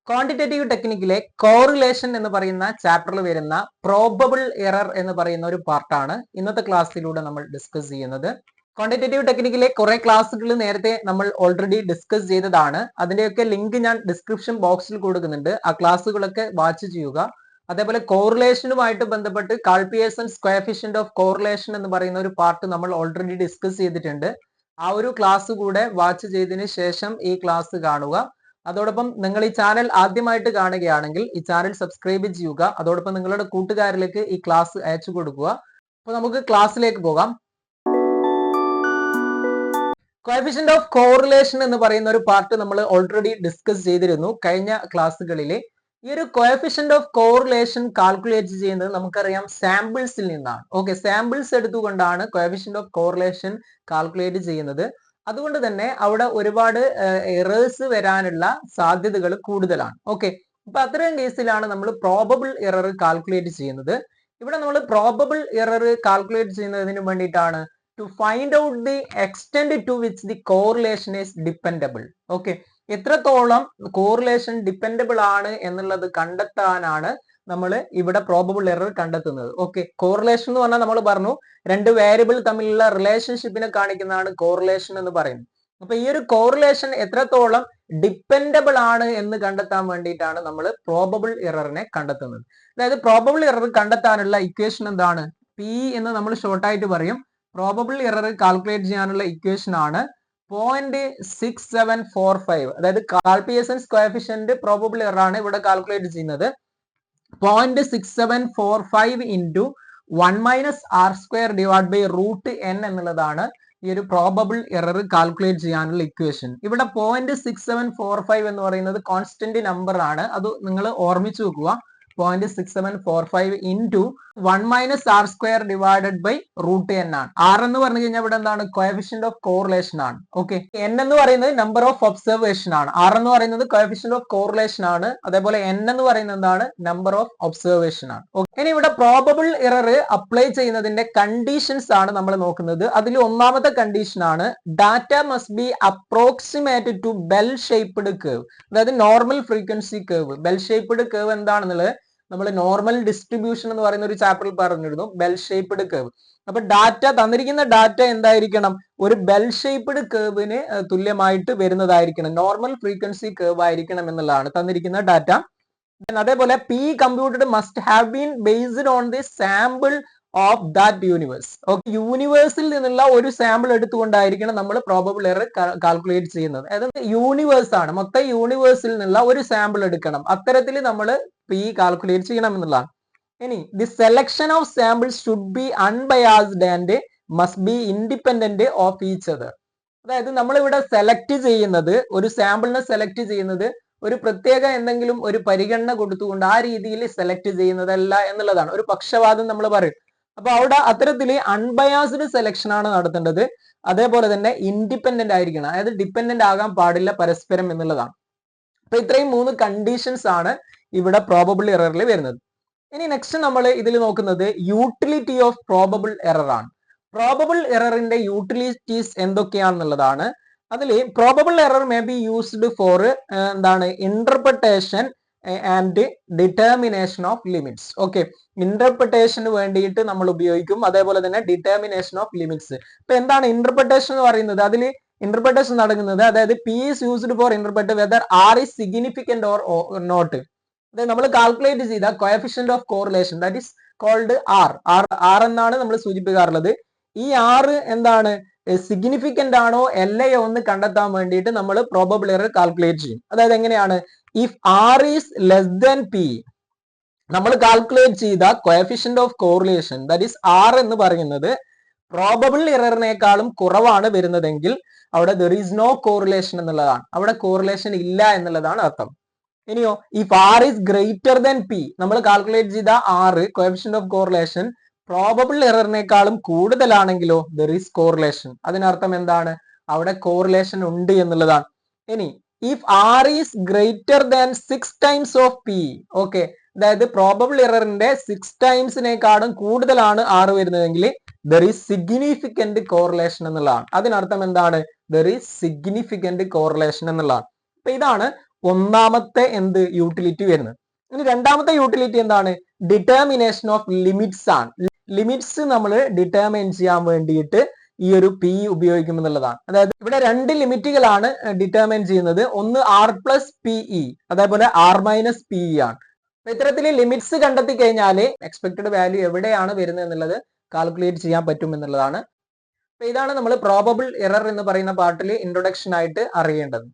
Quantitative ടെക്നിക്കിലെ correlation എന്ന് പറയുന്ന ചാപ്റ്ററിൽ വരുന്ന പ്രോബബിൾ എറർ എന്ന് പറയുന്ന ഒരു പാർട്ടാണ് ഇന്നത്തെ ക്ലാസ്സിലൂടെ നമ്മൾ ഡിസ്കസ് ചെയ്യുന്നത്. ക്വാണ്ടിറ്റേറ്റീവ് ടെക്നിക്കിലെ കുറെ ക്ലാസ്സുകൾ നേരത്തെ നമ്മൾ ഓൾറെഡി ഡിസ്കസ് ചെയ്തതാണ്. അതിന്റെയൊക്കെ ലിങ്ക് ഞാൻ ഡിസ്ക്രിപ്ഷൻ ബോക്സിൽ കൊടുക്കുന്നുണ്ട്. ആ ക്ലാസ്സുകളൊക്കെ വാച്ച് ചെയ്യുക. അതേപോലെ കോറിലേഷനുമായിട്ട് ബന്ധപ്പെട്ട് Karl Pearson's coefficient of correlation എന്ന് പറയുന്ന ഒരു പാർട്ട് നമ്മൾ ഓൾറെഡി ഡിസ്കസ് ചെയ്തിട്ടുണ്ട്. ആ ഒരു ക്ലാസ് കൂടെ വാച്ച് ചെയ്തതിന് ശേഷം ഈ ക്ലാസ് കാണുക. അതോടൊപ്പം നിങ്ങൾ ഈ ചാനൽ ആദ്യമായിട്ട് കാണുകയാണെങ്കിൽ ഈ ചാനൽ സബ്സ്ക്രൈബ് ചെയ്യുക. അതോടൊപ്പം നിങ്ങളുടെ കൂട്ടുകാരിലേക്ക് ഈ ക്ലാസ് അയച്ചു കൊടുക്കുക. അപ്പൊ നമുക്ക് ക്ലാസ്സിലേക്ക് പോകാം. കോഎഫിഷ്യന്റ് ഓഫ് കോറിലേഷൻ എന്ന് പറയുന്ന ഒരു പാർട്ട് നമ്മൾ ഓൾറെഡി ഡിസ്കസ് ചെയ്തിരുന്നു കഴിഞ്ഞ ക്ലാസ്സുകളിൽ. ഈ ഒരു കോഎഫിഷ്യന്റ് ഓഫ് കോറിലേഷൻ കാൽക്കുലേറ്റ് ചെയ്യുന്നത് നമുക്കറിയാം സാമ്പിൾസിൽ നിന്നാണ്. ഓക്കെ, സാമ്പിൾസ് എടുത്തുകൊണ്ടാണ് കോഎഫിഷ്യന്റ് ഓഫ് കോറിലേഷൻ കാൽക്കുലേറ്റ് ചെയ്യുന്നത്. അതുകൊണ്ട് തന്നെ അവിടെ ഒരുപാട് എറേഴ്സ് വരാനുള്ള സാധ്യതകൾ കൂടുതലാണ്. ഓക്കെ, അപ്പൊ അത്തരം കേസിലാണ് നമ്മൾ പ്രോബബിൾ എറർ കാൽക്കുലേറ്റ് ചെയ്യുന്നത്. ഇവിടെ നമ്മൾ പ്രോബബിൾ എറർ കാൽക്കുലേറ്റ് ചെയ്യുന്നതിന് വേണ്ടിയിട്ടാണ് to find out the extent to which the correlation is dependable. Okay, എത്രത്തോളം കോറിലേഷൻ ഡിപ്പെൻഡബിൾ ആണ് എന്നുള്ളത് കണ്ടെത്താനാണ് നമ്മൾ ഇവിടെ പ്രോബബിൾ എറർ കണ്ടെത്തുന്നത്. ഓക്കെ, കോറിലേഷൻ എന്ന് പറഞ്ഞാൽ നമ്മൾ പറഞ്ഞു രണ്ട് വേരിയബിൾ തമ്മിലുള്ള റിലേഷൻഷിപ്പിനെ കാണിക്കുന്നതാണ് കോറിലേഷൻ എന്ന് പറയുന്നത്. അപ്പൊ ഈ ഒരു കോറിലേഷൻ എത്രത്തോളം ഡിപ്പെൻഡബിൾ ആണ് എന്ന് കണ്ടെത്താൻ വേണ്ടിയിട്ടാണ് നമ്മൾ പ്രോബബിൾ എററിനെ കണ്ടെത്തുന്നത്. അതായത് പ്രോബബിൾ എറർ കണ്ടെത്താനുള്ള ഇക്വേഷൻ എന്താണ്? പി എന്ന് നമ്മൾ ഷോർട്ടായിട്ട് പറയും. പ്രോബബിൾ എറർ കാൽക്കുലേറ്റ് ചെയ്യാനുള്ള ഇക്വേഷൻ ആണ് 0.6745. അതായത് Karl Pearson's coefficient probable error ആണ് ഇവിടെ കാൽക്കുലേറ്റ് ചെയ്യുന്നത്. 0.6745 into 1 minus r square divided by root n എന്നുള്ളതാണ് ഈ ഒരു പ്രോബബിൾ എറർ കാൽക്കുലേറ്റ് ചെയ്യാനുള്ള ഇക്വേഷൻ. ഇവിടെ 0.6745 എന്ന് പറയുന്നത് കോൺസ്റ്റന്റ് നമ്പർ ആണ്. അത് നിങ്ങൾ ഓർമ്മിച്ചു വെക്കുക. 0.6745 into 1 minus r square divided by root n ആണ്. r എന്ന് പറഞ്ഞു കഴിഞ്ഞാൽ ഇവിടെ എന്താണ്? കോഎഫിഷ്യന്റ് ഓഫ് കോറിലേഷൻ ആണ്. ഓക്കെ, n എന്ന് പറയുന്നത് നമ്പർ ഓഫ് ഒബ്സർവേഷൻ ആണ്. r എന്ന് പറയുന്നത് കോഎഫിഷ്യന്റ് ഓഫ് കോറിലേഷൻ ആണ്. അതേപോലെ n എന്ന് പറയുന്നത് എന്താണ്? നമ്പർ ഓഫ് ഒബ്സർവേഷൻ ആണ്. ഇനി ഇവിടെ പ്രോബബിൾ എറർ അപ്ലൈ ചെയ്യുന്നതിന്റെ കണ്ടീഷൻസ് ആണ് നമ്മൾ നോക്കുന്നത്. അതിൽ ഒന്നാമത്തെ കണ്ടീഷൻ ആണ് data must be approximate to bell shaped curve. അതായത് normal frequency curve. Bell shaped curve എന്താണെന്നുള്ളത് നമ്മൾ നോർമൽ ഡിസ്ട്രിബ്യൂഷൻ എന്ന് പറയുന്ന ഒരു ചാപ്റ്ററിൽ പറഞ്ഞിരുന്നു. Bell shaped curve. അപ്പൊ ഡാറ്റ തന്നിരിക്കുന്ന ഡാറ്റ എന്തായിരിക്കണം? ഒരു ബെൽ ഷേപ്ഡ് കേവിന് തുല്യമായിട്ട് വരുന്നതായിരിക്കണം. നോർമൽ ഫ്രീക്വൻസി കേവ് ആയിരിക്കണം എന്നുള്ളതാണ് തന്നിരിക്കുന്ന ഡാറ്റ. അതേപോലെ P computed must have been based on the sample of that universe. Okay, യൂണിവേഴ്സിൽ നിന്നുള്ള ഒരു സാമ്പിൾ എടുത്തുകൊണ്ടായിരിക്കണം നമ്മൾ പ്രോബബിൾ എറർ കാൽക്കുലേറ്റ് ചെയ്യുന്നത്. അതായത് യൂണിവേഴ്സ് ആണ്, മൊത്തം യൂണിവേഴ്സിൽ നിന്നുള്ള ഒരു സാമ്പിൾ എടുക്കണം. അത്തരത്തിൽ നമ്മൾ പി കാൽക്കുലേറ്റ് ചെയ്യണം എന്നുള്ളതാണ്. ഇനി the selection of samples should be unbiased and must be independent of each other. അതായത് നമ്മൾ ഇവിടെ സെലക്ട് ചെയ്യുന്നത്, ഒരു സാമ്പിളിനെ സെലക്ട് ചെയ്യുന്നത് ഒരു പ്രത്യേക എന്തെങ്കിലും ഒരു പരിഗണന കൊടുത്തുകൊണ്ട് ആ രീതിയിൽ സെലക്ട് ചെയ്യുന്നതല്ല എന്നുള്ളതാണ്. ഒരു പക്ഷപാതം നമ്മൾ പറയും. അപ്പൊ അവിടെ അത്തരത്തിൽ അൺബയാസ്ഡ് സെലക്ഷൻ ആണ് നടത്തേണ്ടത്. അതേപോലെ തന്നെ ഇൻഡിപെൻഡന്റ് ആയിരിക്കണം. അതായത് ഡിപെൻഡന്റ് ആകാൻ പാടില്ല പരസ്പരം എന്നുള്ളതാണ്. അപ്പൊ ഇത്രയും 3 കണ്ടീഷൻസ് ആണ് ഇവിടെ പ്രോബബിൾ എററിൽ വരുന്നത്. ഇനി നെക്സ്റ്റ് നമ്മൾ ഇതിൽ നോക്കുന്നത് യൂട്ടിലിറ്റി ഓഫ് പ്രോബബിൾ എറർ ആണ്. പ്രോബബിൾ എററിന്റെ യൂട്ടിലിറ്റീസ് എന്തൊക്കെയാണെന്നുള്ളതാണ്. അതിൽ probable error may be used for എന്താണ്? Interpretation and determination of limits. Okay, ഇന്റർപ്രിട്ടേഷന് വേണ്ടിയിട്ട് നമ്മൾ ഉപയോഗിക്കും. അതേപോലെ തന്നെ ഡിറ്റർമിനേഷൻ ഓഫ് ലിമിറ്റ്സ്. ഇപ്പൊ എന്താണ് ഇന്റർപ്രിട്ടേഷൻ എന്ന് പറയുന്നത്? അതിൽ ഇന്റർപ്രിട്ടേഷൻ നടക്കുന്നത്, അതായത് P is used for interpret whether R is significant or not. അതായത് നമ്മൾ കാൽക്കുലേറ്റ് ചെയ്ത coefficient of correlation that is called R. R എന്നാണ് നമ്മൾ സൂചിപ്പിക്കാറുള്ളത്. ഈ ആർ എന്താണ്? സിഗ്നിഫിക്കന്റ് ആണോ അല്ലയോ എന്ന് കണ്ടെത്താൻ വേണ്ടിയിട്ട് നമ്മൾ പ്രോബബിൾ എറർ കാൽക്കുലേറ്റ് ചെയ്യും. അതായത് എങ്ങനെയാണ്? If R is less than P, നമ്മൾ കാൽക്കുലേറ്റ് ചെയ്ത coefficient of correlation that is R എന്ന് പറയുന്നത് പ്രോബബിൾ എററിനേക്കാളും കുറവാണ് വരുന്നതെങ്കിൽ അവിടെ ദർ ഈസ് നോ കോറിലേഷൻ എന്നുള്ളതാണ്. അവിടെ കോറിലേഷൻ ഇല്ല എന്നുള്ളതാണ് അർത്ഥം. ഇനിയോ if R is greater than P, നമ്മൾ കാൽക്കുലേറ്റ് ചെയ്ത R coefficient of correlation probable എററിനേക്കാളും കൂടുതലാണെങ്കിലോ ദർ ഈസ് കോറിലേഷൻ. അതിനർത്ഥം എന്താണ്? അവിടെ കോറിലേഷൻ ഉണ്ട് എന്നുള്ളതാണ്. ഇനി if R is greater than 6 times of P, okay, അതായത് പ്രോബബിൾ എററിന്റെ 6 timesനേക്കാളും കൂടുതലാണ് ആർ വരുന്നതെങ്കിൽ ദർ ഈസ് സിഗ്നിഫിക്കന്റ് കോറിലേഷൻ എന്നുള്ളതാണ്. അതിനർത്ഥം എന്താണ്? ദർ ഈസ് സിഗ്നിഫിക്കന്റ് കോറിലേഷൻ എന്നുള്ളതാണ്. അപ്പൊ ഇതാണ് ഒന്നാമത്തെ യൂട്ടിലിറ്റി വരുന്നത്. ഇനി രണ്ടാമത്തെ യൂട്ടിലിറ്റി എന്താണ്? ഡിറ്റർമിനേഷൻ ഓഫ് ലിമിറ്റ്സ് ആണ്. ലിമിറ്റ്സ് നമ്മൾ ഡിറ്റർമൈൻ ചെയ്യാൻ വേണ്ടിയിട്ട് ഈ ഒരു പി ഉപയോഗിക്കും എന്നുള്ളതാണ്. അതായത് ഇവിടെ രണ്ട് ലിമിറ്റുകളാണ് ഡിറ്റർമൈൻ ചെയ്യുന്നത്. ഒന്ന് ആർ പ്ലസ് പിഇ, അതേപോലെ ആർ മൈനസ് പിഇ ആണ്. അപ്പൊ ഇത്തരത്തിൽ ലിമിറ്റ്സ് കണ്ടെത്തി കഴിഞ്ഞാൽ എക്സ്പെക്ടഡ് വാല്യൂ എവിടെയാണ് വരുന്നത് എന്നുള്ളത് കാൽക്കുലേറ്റ് ചെയ്യാൻ പറ്റും എന്നുള്ളതാണ്. അപ്പൊ ഇതാണ് നമ്മൾ പ്രോബബിൾ എറർ എന്ന് പറയുന്ന പാർട്ടിൽ ഇൻട്രൊഡക്ഷൻ ആയിട്ട് അറിയേണ്ടത്.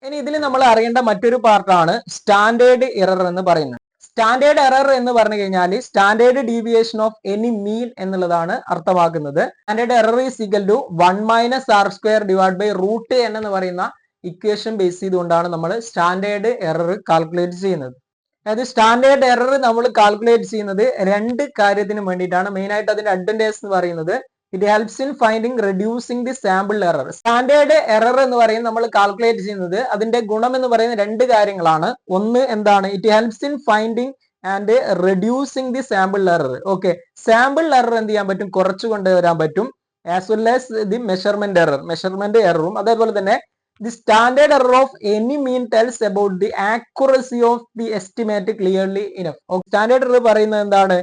ഇനി ഇതിൽ നമ്മൾ അറിയേണ്ട മറ്റൊരു പാർട്ടാണ് സ്റ്റാൻഡേർഡ് എറർ എന്ന് പറയുന്നത്. സ്റ്റാൻഡേർഡ് എറർ എന്ന് പറഞ്ഞു കഴിഞ്ഞാൽ standard deviation of any mean എന്നുള്ളതാണ് അർത്ഥമാക്കുന്നത്. Standard error is equal to 1 minus R square divide by root N എന്ന് പറയുന്ന ഇക്വേഷൻ ബേസ് ചെയ്തുകൊണ്ടാണ് നമ്മൾ സ്റ്റാൻഡേർഡ് എറർ കാൽക്കുലേറ്റ് ചെയ്യുന്നത്. അതായത് സ്റ്റാൻഡേർഡ് എറർ നമ്മൾ കാൽക്കുലേറ്റ് ചെയ്യുന്നത് രണ്ട് കാര്യത്തിന് വേണ്ടിയിട്ടാണ്. മെയിൻ ആയിട്ട് അതിന്റെ അഡ്വാൻറ്റേജ് എന്ന് പറയുന്നത് it helps in finding reducing the sample error. Standard error എന്ന് പറയുന്നത് നമ്മൾ കാൽക്കുലേറ്റ് ചെയ്യുന്നത് അതിന്റെ ഗുണം എന്ന് പറയുന്ന രണ്ട് കാര്യങ്ങളാണ്. ഒന്ന് എന്താണ്? It helps in finding and reducing the sample error. Okay, sample error എന്ത് ചെയ്യാൻ പറ്റും? കുറച്ചു കൊണ്ടുവരാൻ പറ്റും. As well as the measurement error, measurement എററും. അതേപോലെ തന്നെ the standard error of any mean tells about the accuracy of the estimate clearly enough. Standard error പറയുന്നത് എന്താണ്?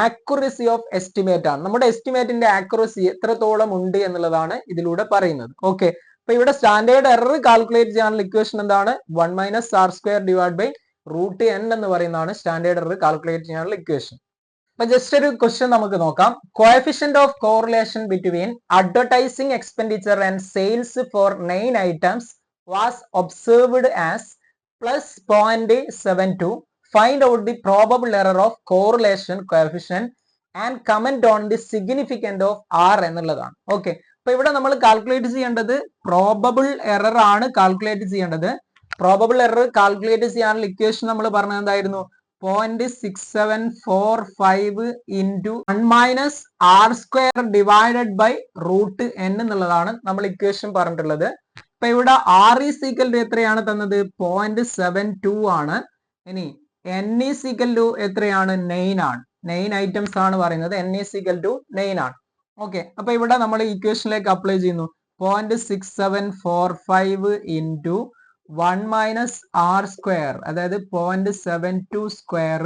ആക്യുറസി ഓഫ് എസ്റ്റിമേറ്റ് ആണ്. നമ്മുടെ എസ്റ്റിമേറ്റിന്റെ ആക്യുറസി എത്രത്തോളം ഉണ്ട് എന്നുള്ളതാണ് ഇതിലൂടെ പറയുന്നത്. ഓക്കെ, അപ്പൊ ഇവിടെ സ്റ്റാൻഡേർഡ് എറർ കാൽക്കുലേറ്റ് ചെയ്യാനുള്ള ഇക്വേഷൻ എന്താണ്? 1 minus R square divide by root N എന്ന് പറയുന്നതാണ് സ്റ്റാൻഡേർഡ് എറർ കാൽക്കുലേറ്റ് ചെയ്യാനുള്ള ഇക്വേഷൻ. അപ്പൊ ജസ്റ്റ് ഒരു ക്വസ്റ്റ്യൻ നമുക്ക് നോക്കാം. Coefficient of correlation between advertising expenditure and sales for 9 items was observed as +0.72. Find out the probable error of correlation coefficient and comment on the significance of R എന്നുള്ളതാണ്. Okay, അപ്പൊ ഇവിടെ നമ്മൾ calculate ചെയ്യേണ്ടത് probable error ആണ് calculate ചെയ്യേണ്ടത്. Probable error calculate ചെയ്യാനുള്ള equation നമ്മൾ പറഞ്ഞത് എന്തായിരുന്നു? 0.6745 into 1 minus R square divided by root N എന്നുള്ളതാണ് നമ്മൾ ഇക്വേഷൻ പറഞ്ഞിട്ടുള്ളത്. അപ്പൊ ഇവിടെ ആർ ഈസ് ഈക്വൽ ടു എത്രയാണ് തന്നത്? 0.72 ആണ്. ഇനി എൻ ഈസ് ഈക്വൽ ടു എത്രയാണ്? 9 ആണ്. 9 ഐറ്റംസ് ആണ് പറയുന്നത്. എൻ ഈസ് ഈക്വൽ ടു 9 ആണ്. ഓക്കെ, അപ്പൊ ഇവിടെ നമ്മൾ ഇക്വേഷനിലേക്ക് അപ്ലൈ ചെയ്യുന്നു. 0.6745 into 1 മൈനസ് ആർ സ്ക്വയർ, അതായത് 0.72 square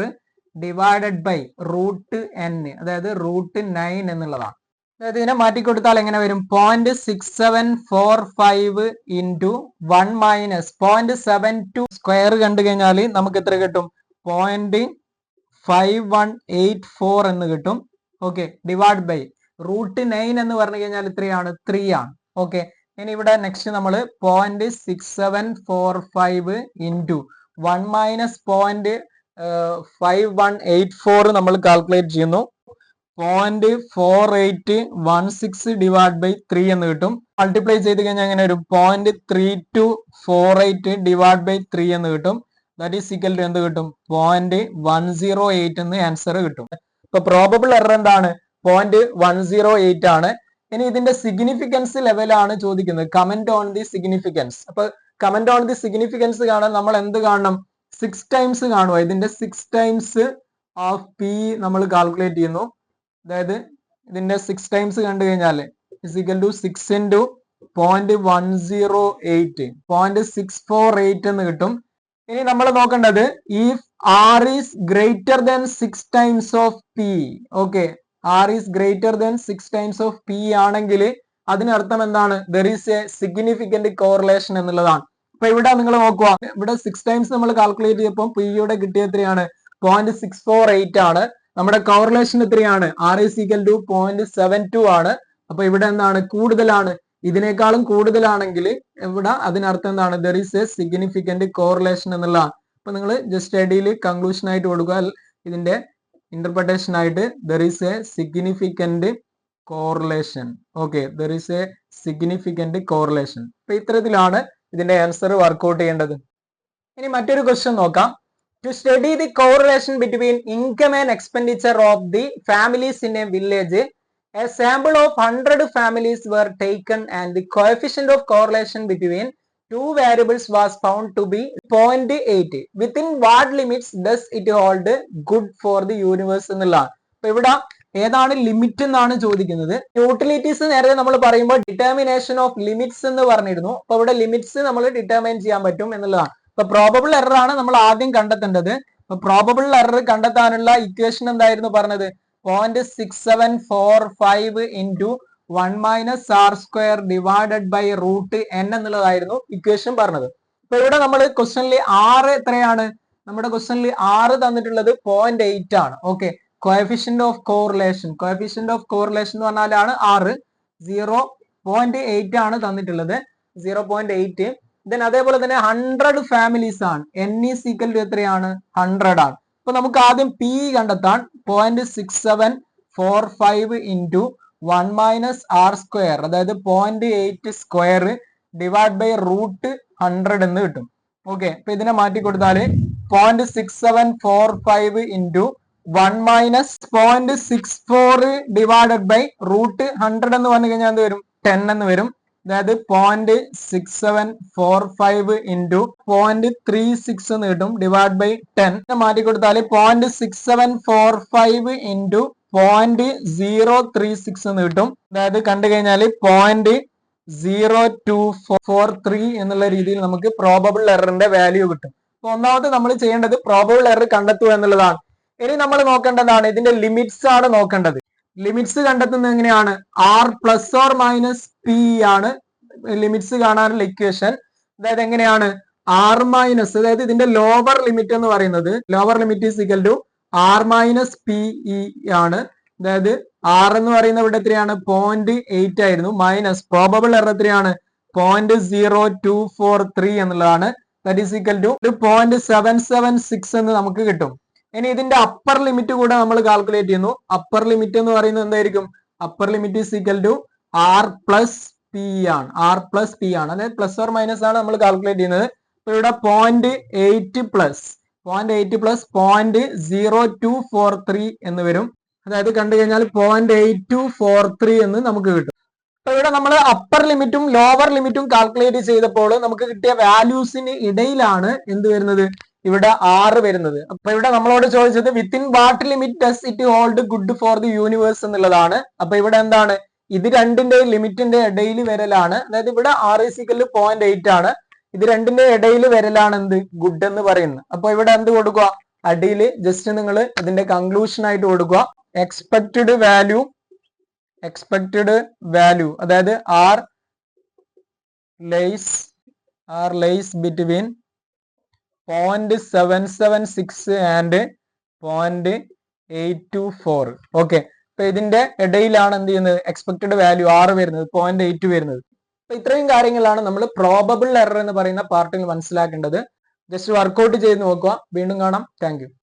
divided by root N, അതായത് റൂട്ട് 9 എന്നുള്ളതാണ്. അതായത് ഇതിനെ മാറ്റിക്കൊടുത്താൽ എങ്ങനെ വരും? 0.6745 into 1 മൈനസ് 0.72 സ്ക്വയർ കണ്ടു കഴിഞ്ഞാൽ നമുക്ക് എത്ര കിട്ടും? 0.5184 എന്ന് കിട്ടും. ഓക്കെ, ഡിവൈഡ് ബൈ റൂട്ട് 9 എന്ന് പറഞ്ഞു കഴിഞ്ഞാൽ എത്രയാണ്? 3 ആണ്. ഓക്കെ, ഇനി ഇവിടെ നെക്സ്റ്റ് നമ്മൾ 0.6745 ഇൻറ്റു 1 മൈനസ് 0.5184 നമ്മൾ കാൽക്കുലേറ്റ് ചെയ്യുന്നു. 0.4816 ഡിവൈഡ് ബൈ 3 എന്ന് കിട്ടും. മൾട്ടിപ്ലൈ ചെയ്ത് കഴിഞ്ഞാൽ എങ്ങനെ വരും? 0.3248 ഡിവൈഡ് ബൈ 3 എന്ന് കിട്ടും. ദാറ്റ് ഈസ് ഈക്വൽ ടു എന്ത് കിട്ടും? 0.108 എന്ന് ആൻസർ കിട്ടും. ഇപ്പൊ പ്രോബബിൾ എറർ എന്താണ്? 0.108 ആണ്. ഇനി ഇതിന്റെ സിഗ്നിഫിക്കൻസ് ലെവലാണ് ചോദിക്കുന്നത്. Comment on the significance. അപ്പൊ കമന്റ് ഓൺ ദി സിഗ്നിഫിക്കൻസ് കാണാൻ നമ്മൾ എന്ത് കാണണം? 6 ടൈംസ് കാണുക. ഇതിന്റെ 6 ടൈംസ് ഓഫ് പി നമ്മൾ കാൽക്കുലേറ്റ് ചെയ്യുന്നു. അതായത് ഇതിന്റെ 6 ടൈംസ് കണ്ടു കഴിഞ്ഞാൽ ഇസിക്കൽ ടു 6 ഇൻറ്റു 0.108 0.648 എന്ന് കിട്ടും. ഇനി നമ്മൾ നോക്കേണ്ടത് if R is greater than 6 times of P. Okay, R is greater than 6 times of P ആണെങ്കിൽ അതിനർത്ഥം എന്താണ്? There is a significant correlation എന്നുള്ളതാണ്. അപ്പൊ ഇവിടെ നിങ്ങൾ നോക്കുക, ഇവിടെ 6 ടൈംസ് നമ്മൾ കാൽക്കുലേറ്റ് ചെയ്തപ്പോൾ പിയുടെ കിട്ടിയ എത്രയാണ്? 0.648 ആണ്. നമ്മുടെ കോറിലേഷൻ എത്രയാണ്? ആർ ഈസ് ഈക്വൽ ടു 0.72 ആണ്. അപ്പൊ ഇവിടെ എന്താണ്? കൂടുതലാണ്. ഇതിനേക്കാളും കൂടുതലാണെങ്കിൽ ഇവിടെ അതിനർത്ഥം എന്താണ്? There is a significant correlation എന്നുള്ളതാണ്. അപ്പൊ നിങ്ങൾ ജസ്റ്റ് ഐഡിയിൽ കൺക്ലൂഷൻ ആയിട്ട് കൊടുക്കുക. ഇതിന്റെ ഇന്റർപ്രിട്ടേഷൻ ആയിട്ട് there is a significant correlation. Okay, there is a significant correlation. അപ്പൊ ഇത്തരത്തിലാണ് ഇതിന്റെ ആൻസർ വർക്ക്ഔട്ട് ചെയ്യേണ്ടത്. ഇനി മറ്റൊരു ക്വസ്റ്റ്യൻ നോക്കാം. To study the correlation between income and expenditure of the families in a village, a sample of 100 families were taken and the coefficient of correlation between two variables was found to be 0.8. Within what limits does it hold good for the universe എന്നുള്ളതാണ്. അപ്പൊ ഇവിടെ ഏതാണ് limit എന്നാണ് ചോദിക്കുന്നത്. Utilities നേരത്തെ നമ്മൾ പറയുമ്പോൾ determination of limits എന്ന് പറഞ്ഞിരുന്നു. അപ്പൊ ഇവിടെ ലിമിറ്റ്സ് നമ്മൾ ഡിറ്റർമൈൻ ചെയ്യാൻ പറ്റും എന്നുള്ളതാണ്. അപ്പൊ പ്രോബബിൾ എറർ ആണ് നമ്മൾ ആദ്യം കണ്ടെത്തേണ്ടത്. അപ്പൊ പ്രോബബിൾ എറർ കണ്ടെത്താനുള്ള ഇക്വേഷൻ എന്തായിരുന്നു പറഞ്ഞത്? 0.6745 into 1 - r² divided by √n എന്നുള്ളതായിരുന്നു ഇക്വേഷൻ പറഞ്ഞത്. അപ്പൊ ഇവിടെ നമ്മൾ ക്വസ്റ്റനിൽ r എത്രയാണ്? നമ്മുടെ ക്വസ്റ്റനിൽ r തന്നിട്ടുള്ളത് 0.8 ആണ്. ഓക്കെ, കോഎഫിഷ്യന്റ് ഓഫ് കോറിലേഷൻ എന്ന് പറഞ്ഞാലാണ് r. 0.8 ആണ് തന്നിട്ടുള്ളത്, 0.8. ദെൻ അതേപോലെ തന്നെ 100 ഫാമിലീസ് ആണ്. n ഈസ് ഈക്വൽ ടു എത്രയാണ്? 100 ആണ്. അപ്പൊ നമുക്ക് ആദ്യം p കണ്ടെത്താൻ 0.6745 ഇൻറ്റു 1 - r², അതായത് 0.8 സ്ക്വയർ ഡിവൈഡ് ബൈ √100 എന്ന് കിട്ടും. ഓക്കെ, അപ്പൊ ഇതിനെ മാറ്റി കൊടുത്താല് 0.6745 ഇൻറ്റു 1 - 0.64 ഡിവൈഡഡ് ബൈ √100 എന്ന് പറഞ്ഞു കഴിഞ്ഞാൽ എന്ത് വരും? 10 എന്ന് വരും. അതായത് 0.6745 ഇൻറ്റു 0.36 എന്ന് കിട്ടും ഡിവൈഡ് ബൈ 10 മാറ്റി കൊടുത്താൽ 0.6745 ഇൻറ്റു 0.036 എന്ന് കിട്ടും. അതായത് കണ്ടു കഴിഞ്ഞാൽ 0.0243 എന്നുള്ള രീതിയിൽ നമുക്ക് പ്രോബബിൾ എററിന്റെ വാല്യൂ കിട്ടും. അപ്പൊ ഒന്നാമത് നമ്മൾ ചെയ്യേണ്ടത് പ്രോബബിൾ എറർ കണ്ടെത്തുക എന്നുള്ളതാണ്. ഇനി നമ്മൾ നോക്കേണ്ടതാണ് ഇതിന്റെ ലിമിറ്റ്സ് ആണ് നോക്കേണ്ടത്. ലിമിറ്റ്സ് കണ്ടെത്തുന്നത് എങ്ങനെയാണ്? r plus or minus p ആണ് ലിമിറ്റ്സ് കാണാനുള്ള ഇക്വേഷൻ. അതായത് എങ്ങനെയാണ്? r മൈനസ്, അതായത് ഇതിന്റെ ലോവർ ലിമിറ്റ് എന്ന് പറയുന്നത്, lower limit is equal to r minus p e ആണ്. അതായത് r എന്ന് പറയുന്ന ഇവിടെ എത്രയാണ്? 0.8 ആയിരുന്നു. മൈനസ് പ്രോബബിൾ എറർ എത്രയാണ്? 0.0243 എന്നുള്ളതാണ്. ദാറ്റ് ഈസ് ഈക്വൽ ടു 0.776 എന്ന് നമുക്ക് കിട്ടും. ഇനി ഇതിന്റെ അപ്പർ ലിമിറ്റ് കൂടെ നമ്മൾ കാൽക്കുലേറ്റ് ചെയ്യുന്നു. അപ്പർ ലിമിറ്റ് എന്ന് പറയുന്നത് എന്തായിരിക്കും? Upper limit is equal to r plus p ആണ്. r പ്ലസ് p ആണ്. അതായത് പ്ലസ് ഓർ മൈനസ് ആണ് നമ്മൾ കാൽക്കുലേറ്റ് ചെയ്യുന്നത്. അപ്പൊ ഇവിടെ 0.8 പ്ലസ് 0.0243 എന്ന് വരും. അതായത് കണ്ടു കഴിഞ്ഞാൽ 0.8243 എന്ന് നമുക്ക് കിട്ടും. അപ്പൊ ഇവിടെ നമ്മൾ അപ്പർ ലിമിറ്റും ലോവർ ലിമിറ്റും കാൽക്കുലേറ്റ് ചെയ്തപ്പോൾ നമുക്ക് കിട്ടിയ വാല്യൂസിന് ഇടയിലാണ് എന്ത് വരുന്നത്? ഇവിടെ r വരുന്നത്. അപ്പൊ ഇവിടെ നമ്മളോട് ചോദിച്ചത് within what limit does it hold good for the universe എന്നുള്ളതാണ്. അപ്പൊ ഇവിടെ എന്താണ്? ഇത് രണ്ടിന്റെ ലിമിറ്റിന്റെ ഇടയിൽ വരലാണ്. അതായത് ഇവിടെ r = 0.8 ആണ്. ഇത് രണ്ടിന്റെ ഇടയിൽ വരലാണ് എന്ത്? ഗുഡ് എന്ന് പറയുന്നത്. അപ്പൊ ഇവിടെ എന്ത് കൊടുക്കുക? അടിയിൽ ജസ്റ്റ് നിങ്ങൾ ഇതിന്റെ കൺക്ലൂഷൻ ആയിട്ട് കൊടുക്കുക. എക്സ്പെക്റ്റഡ് വാല്യൂ അതായത് r lies between 0.776 and 0.824. Okay, അപ്പൊ ഇതിന്റെ ഇടയിലാണ് എന്ത് ചെയ്യുന്നത്? എക്സ്പെക്റ്റഡ് വാല്യൂ r വരുന്നത്, 0.8 വരുന്നത്. അപ്പൊ ഇത്രയും കാര്യങ്ങളാണ് നമ്മൾ പ്രോബബിൾ എറർ എന്ന് പറയുന്ന പാർട്ടിൽ മനസ്സിലാക്കേണ്ടത്. ജസ്റ്റ് വർക്ക്ഔട്ട് ചെയ്ത് നോക്കുക. വീണ്ടും കാണാം. Thank you.